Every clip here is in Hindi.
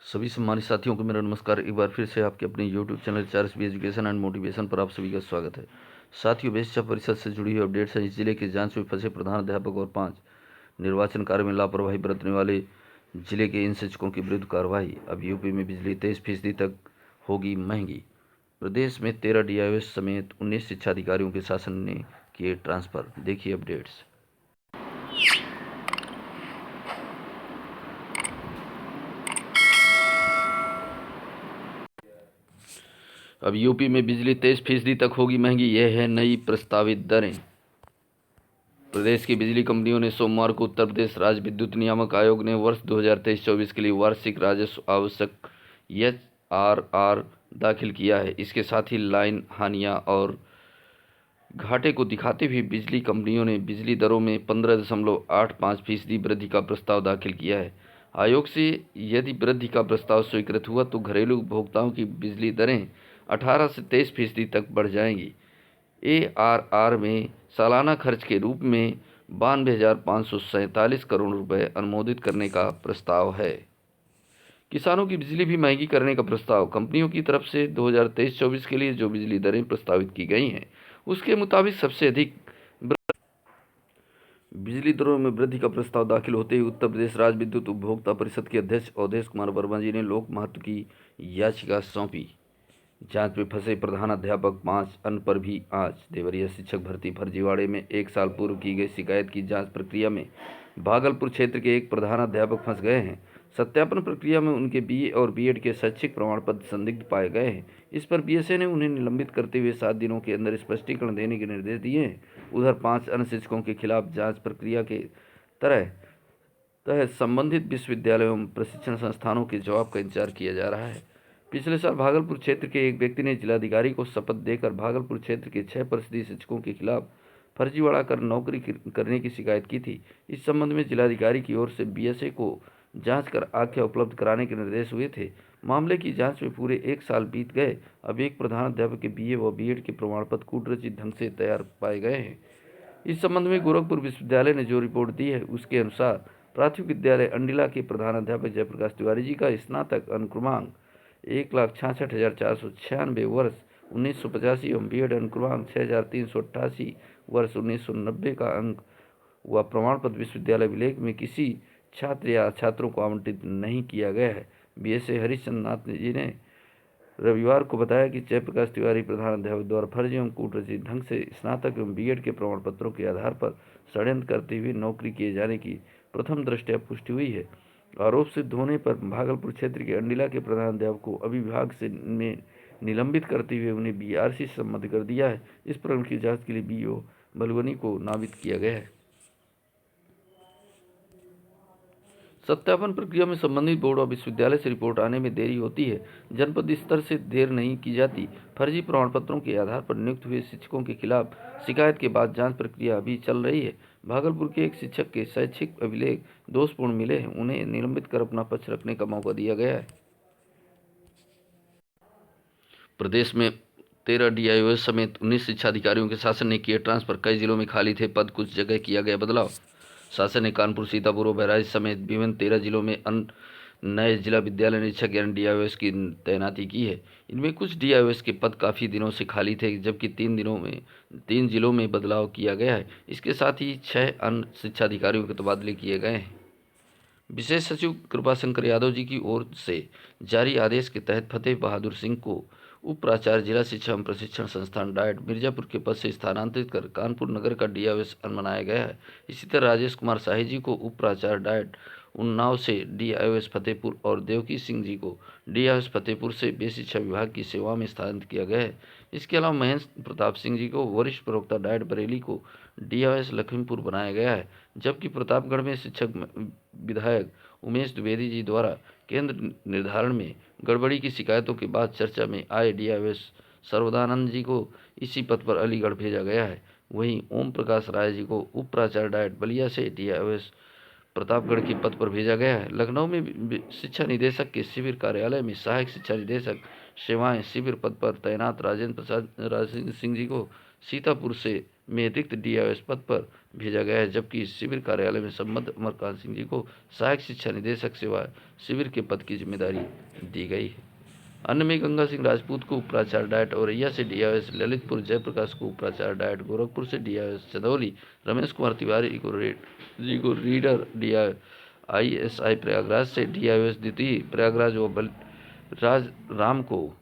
सभी सम्मानित साथियों को मेरा नमस्कार। एक बार फिर से आपके अपने यूट्यूब चैनल चारएसबी एजुकेशन एंड मोटिवेशन पर आप सभी का स्वागत है। साथियों, बेसिक परिषद से जुड़ी हुई अपडेट्स हैं। इस जिले के जांच में फंसे प्रधान अध्यापक और 5 निर्वाचन कार्य में लापरवाही बरतने वाले जिले के इन शिक्षकों के विरुद्ध कार्रवाई। अब यूपी में बिजली 23% तक होगी महंगी। प्रदेश में 13 DIOS समेत 19 शिक्षा अधिकारियों के शासन ने किए ट्रांसफर। देखिए अपडेट्स। अब यूपी में बिजली 23% तक होगी महंगी। यह है नई प्रस्तावित दरें। प्रदेश की बिजली कंपनियों ने सोमवार को उत्तर प्रदेश राज्य विद्युत नियामक आयोग ने वर्ष 2023-24 के लिए वार्षिक राजस्व आवश्यक HRR दाखिल किया है। इसके साथ ही लाइन हानियां और घाटे को दिखाते हुए बिजली कंपनियों ने बिजली दरों में 15.85% वृद्धि का प्रस्ताव दाखिल किया है। आयोग से यदि वृद्धि का प्रस्ताव स्वीकृत हुआ तो घरेलू उपभोक्ताओं की बिजली दरें 18 से 23% तक बढ़ जाएंगी। ARR में सालाना खर्च के रूप में 92,547 करोड़ रुपए अनुमोदित करने का प्रस्ताव है। किसानों की बिजली भी महंगी करने का प्रस्ताव। कंपनियों की तरफ से 2023-24 के लिए जो बिजली दरें प्रस्तावित की गई हैं, उसके मुताबिक सबसे अधिक बिजली दरों में वृद्धि का प्रस्ताव दाखिल होते ही उत्तर प्रदेश राज्य विद्युत उपभोक्ता परिषद के अध्यक्ष अवधेश कुमार वर्मा जी ने लोक महत्व की याचिका सौंपी। जांच में फंसे प्रधानाध्यापक 5 अन्य पर भी आज। देवरिया शिक्षक भर्ती फर्जीवाड़े में 1 साल पूर्व की गई शिकायत की जांच प्रक्रिया में भागलपुर क्षेत्र के एक प्रधानाध्यापक फंस गए हैं। सत्यापन प्रक्रिया में उनके BA और B.Ed के शैक्षिक प्रमाण पत्र संदिग्ध पाए गए हैं। इस पर BSA ने उन्हें निलंबित करते हुए 7 दिनों के अंदर स्पष्टीकरण देने के निर्देश दिए हैं। उधर 5 अन्य शिक्षकों के खिलाफ जांच प्रक्रिया के तहत संबंधित विश्वविद्यालयों एवं प्रशिक्षण संस्थानों के जवाब का इंतजार किया जा रहा है। पिछले साल भागलपुर क्षेत्र के एक व्यक्ति ने जिलाधिकारी को शपथ देकर भागलपुर क्षेत्र के 6% शिक्षकों के खिलाफ फर्जीवाड़ा कर नौकरी करने की शिकायत की थी। इस संबंध में जिलाधिकारी की ओर से BSA को जांच कर आख्या उपलब्ध कराने के निर्देश हुए थे। मामले की जांच में पूरे 1 साल बीत गए। अब एक प्रधानाध्यापक के BA व B.Ed के प्रमाण पत्र कूटरचित ढंग से तैयार पाए गए हैं। इस संबंध में गोरखपुर विश्वविद्यालय ने जो रिपोर्ट दी है, उसके अनुसार प्राथमिक विद्यालय अंडिला के प्रधानाध्यापक जयप्रकाश तिवारी जी का स्नातक अनुक्रमांक 1,66,496 वर्ष 1985 एवं B.Ed अनुक्रमांक 6,388 वर्ष 1990 का अंक व प्रमाण पत्र विश्वविद्यालय विलेख में किसी छात्र या छात्रों को आवंटित नहीं किया गया है। BSA हरिश्चंद्र नाथ जी ने रविवार को बताया कि जयप्रकाश तिवारी प्रधानाध्यापक द्वारा फर्जी एवं कूटरचित ढंग से स्नातक एवं B.Ed के प्रमाण पत्रों के आधार पर षड्यंत्र करते हुए नौकरी किए जाने की प्रथम दृष्टया पुष्टि हुई है। आरोप सिद्ध होने पर भागलपुर क्षेत्र के अंडिला के प्रधानाध्यापक को अभिभाग से में निलंबित करते हुए उन्हें BRC से सम्मत कर दिया है। इस प्रकरण की जांच के लिए BO भलुवनी को नामित किया गया है। सत्यापन प्रक्रिया में संबंधित बोर्ड और विश्वविद्यालय से रिपोर्ट आने में देरी होती है। जनपद स्तर से देर नहीं की जाती। फर्जी प्रमाण पत्रों के आधार पर नियुक्त हुए शिक्षकों के खिलाफ शिकायत के बाद जांच प्रक्रिया अभी चल रही है। भागलपुर के एक शिक्षक के शैक्षिक अभिलेख दोषपूर्ण मिले हैं। उन्हें निलंबित कर अपना पक्ष रखने का मौका दिया गया है। प्रदेश में 13 DIOS समेत 19 शिक्षा अधिकारियों के शासन ने किए ट्रांसफर। कई जिलों में खाली थे पद, कुछ जगह किया गया बदलाव। शासन ने कानपुर, सीतापुर और बहराइच समेत विभिन्न 13 जिलों में नए जिला विद्यालय निरीक्षक यानी DIOS की तैनाती की है। इनमें कुछ DIOS के पद काफ़ी दिनों से खाली थे, जबकि 3 जिलों में बदलाव किया गया है। इसके साथ ही 6 अन्य शिक्षा अधिकारियों के तबादले किए गए हैं। विशेष सचिव कृपाशंकर यादव जी की ओर से जारी आदेश के तहत फतेह बहादुर सिंह को उप प्राचार्य जिला शिक्षा एवं प्रशिक्षण संस्थान डायट मिर्जापुर के पद से स्थानांतरित कर कानपुर नगर का DIOS बनाया गया है। इसी तरह राजेश कुमार शाही जी को उप प्राचार्य डायट उन्नाव से DIOS फतेहपुर और देवकी सिंह जी को DIOS फतेहपुर से बेसिक शिक्षा विभाग की सेवा में स्थानांतरित किया गया है। इसके अलावा महेंद्र प्रताप सिंह जी को वरिष्ठ प्रवक्ता डायट बरेली को DIOS लखीमपुर बनाया गया है, जबकि प्रतापगढ़ में शिक्षक विधायक उमेश द्विवेदी जी द्वारा केंद्र निर्धारण में गड़बड़ी की शिकायतों के बाद चर्चा में आए DIOS सर्वदानंद जी को इसी पद पर अलीगढ़ भेजा गया है। वहीं ओम प्रकाश राय जी को उप प्राचार्य डायट बलिया से DIOS प्रतापगढ़ के पद पर भेजा गया है। लखनऊ में शिक्षा निदेशक के शिविर कार्यालय में सहायक शिक्षा निदेशक सेवाएं शिविर पद पर तैनात राजेंद्र सिंह जी को सीतापुर से में रिक्त डीआईओएस पद पर भेजा गया है, जबकि शिविर कार्यालय में संबद्ध अमरकांत सिंह जी को सहायक शिक्षा निदेशक सेवा शिविर के पद की जिम्मेदारी दी गई है। अन्य में गंगा सिंह राजपूत को उपप्राचार्य डाइट औरैया से डीआईओएस ललितपुर, जयप्रकाश को उपप्राचार्य डाइट गोरखपुर से डीआईओएस चंदौली, रमेश कुमार तिवारी को रीडर आईएसआई प्रयागराज से डीआईओएस द्वितीय प्रयागराज व बलराज राम को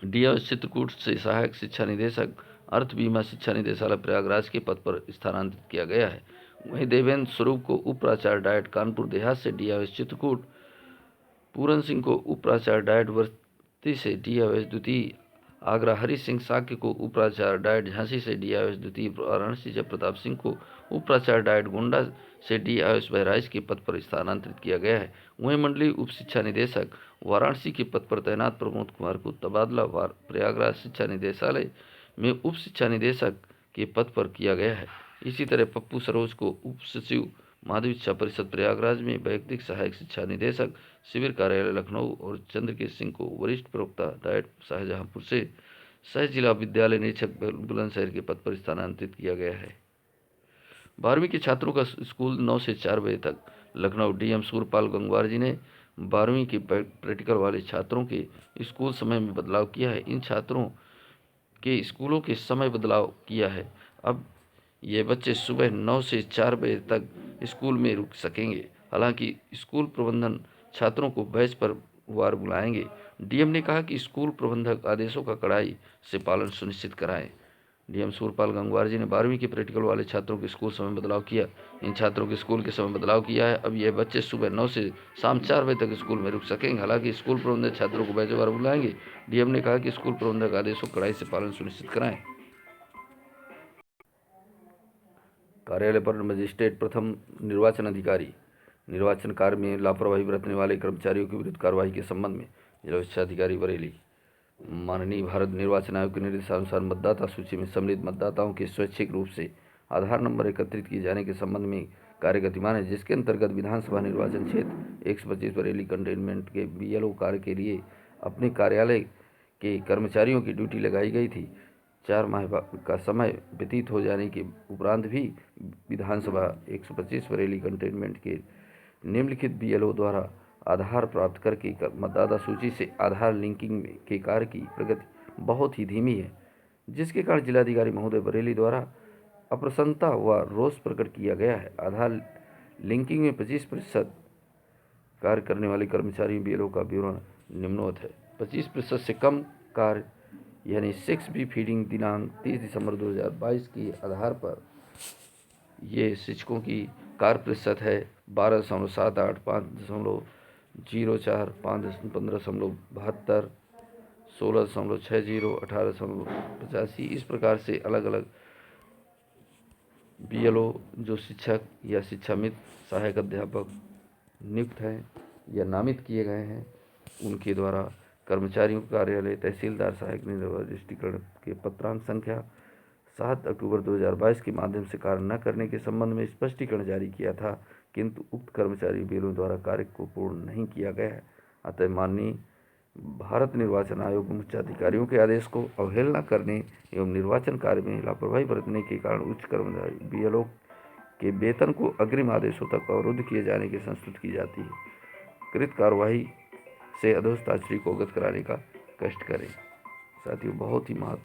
डीआईओएस चित्रकूट से सहायक शिक्षा निदेशक अर्थ बीमा शिक्षा निदेशालय प्रयागराज के पद पर स्थानांतरित किया गया है। वहीं देवेंद्र स्वरूप को उपप्राचार्य डाइट कानपुर देहात से डीआईओएस चित्रकूट, पूरन सिंह को उपप्राचार्य डाइट वर्ती से डीआईओएस द्वितीय आगरा, हरि सिंह साक्य को उपप्राचार्य डाइट झांसी से डीआईओएस द्वितीय वाराणसी, जयप्रताप सिंह को उपप्राचार्य डाइट गोंडा से डीआईओएस बहराइच के पद पर स्थानांतरित किया गया है। वहीं मंडलीय उप शिक्षा निदेशक वाराणसी के पद पर तैनात प्रमोद कुमार को तबादला प्रयागराज शिक्षा निदेशालय में उप शिक्षा निदेशक के पद पर किया गया है। इसी तरह पप्पू सरोज को उप सचिव माध्यमिक शिक्षा परिषद प्रयागराज में वैयक्तिक सहायक शिक्षा निदेशक शिविर कार्यालय लखनऊ और चंद्रकेश सिंह को वरिष्ठ प्रवक्ता डाइट शाहजहांपुर से सह जिला विद्यालय निरीक्षक बुलंदशहर के पद पर स्थानांतरित किया गया है। 12वीं के छात्रों का स्कूल 9 से 4 बजे तक। लखनऊ डीएम सूरपाल गंगवार जी ने 12वीं के प्रैक्टिकल वाले छात्रों के स्कूल समय में बदलाव किया है। इन छात्रों के स्कूलों के समय बदलाव किया है। अब ये बच्चे सुबह 9 से 4 बजे तक स्कूल में रुक सकेंगे। हालांकि स्कूल प्रबंधन छात्रों को बैच पर वार बुलाएंगे। डीएम ने कहा कि स्कूल प्रबंधक आदेशों का कड़ाई से पालन सुनिश्चित कराएं। डीएम सूरपाल गंगवार जी ने 12वीं के प्रैक्टिकल वाले छात्रों के स्कूल समय बदलाव किया। इन छात्रों के स्कूल के समय बदलाव किया है। अब यह बच्चे सुबह 9 से शाम 4 बजे तक स्कूल में रुक सकेंगे। हालांकि स्कूल प्रबंधक छात्रों को बैचवार बुलाएंगे। डीएम ने कहा कि स्कूल प्रबंधक आदेशों का कड़ाई से पालन सुनिश्चित कराएं। कार्यालय पर मजिस्ट्रेट प्रथम निर्वाचन अधिकारी निर्वाचन कार्य में लापरवाही बरतने वाले कर्मचारियों के विरुद्ध कार्रवाई के संबंध में जिला शिक्षा अधिकारी बरेली माननीय भारत निर्वाचन आयोग के निर्देशानुसार मतदाता सूची में सम्मिलित मतदाताओं के स्वैच्छिक रूप से आधार नंबर एकत्रित किए जाने के संबंध में कार्य गतिमान है, जिसके अंतर्गत विधानसभा निर्वाचन क्षेत्र 125 बरेली कंटेनमेंट के बीएलओ कार्य के लिए अपने कार्यालय के कर्मचारियों की ड्यूटी लगाई गई थी। 4 माह का समय व्यतीत हो जाने के उपरांत भी विधानसभा 125 बरेली कंटेनमेंट के निम्नलिखित बीएलओ द्वारा आधार प्राप्त करके मतदाता सूची से आधार लिंकिंग के कार्य की प्रगति बहुत ही धीमी है, जिसके कारण जिलाधिकारी महोदय बरेली द्वारा अप्रसन्नता व रोष प्रकट किया गया है। आधार लिंकिंग में 25% कार्य करने वाले कर्मचारी बीएलओ का विवरण निम्नवत है। 25% से कम कार्य यानी 6B फीडिंग दिनांक 30 दिसंबर 2022 के आधार पर ये शिक्षकों की कार्य प्रतिशत है 12.78, 5.04, 15.72, 16.60, 18.85। इस प्रकार से अलग अलग बीएलओ जो शिक्षक या शिक्षामित्र सहायक अध्यापक नियुक्त हैं या नामित किए गए हैं, उनके द्वारा कर्मचारियों कार्यालय तहसीलदार सहायक निर्दिष्टीकरण के पत्रांक संख्या 7 अक्टूबर 2022 के माध्यम से कार्य न करने के संबंध में स्पष्टीकरण जारी किया था, किंतु उक्त कर्मचारी बीएलओ द्वारा कार्य को पूर्ण नहीं किया गया है। अतः माननीय भारत निर्वाचन आयोग मुख्य अधिकारियों के आदेश को अवहेलना करने एवं निर्वाचन कार्य में लापरवाही बरतने के कारण उच्च कर्मचारी बीएलओ के वेतन को अग्रिम आदेशों तक अवरुद्ध किए जाने की संस्तुत की जाती है। कृत कार्रवाई से अधोस्ताश्री को अवगत कराने का कष्ट करें। साथियों, बहुत ही महत्व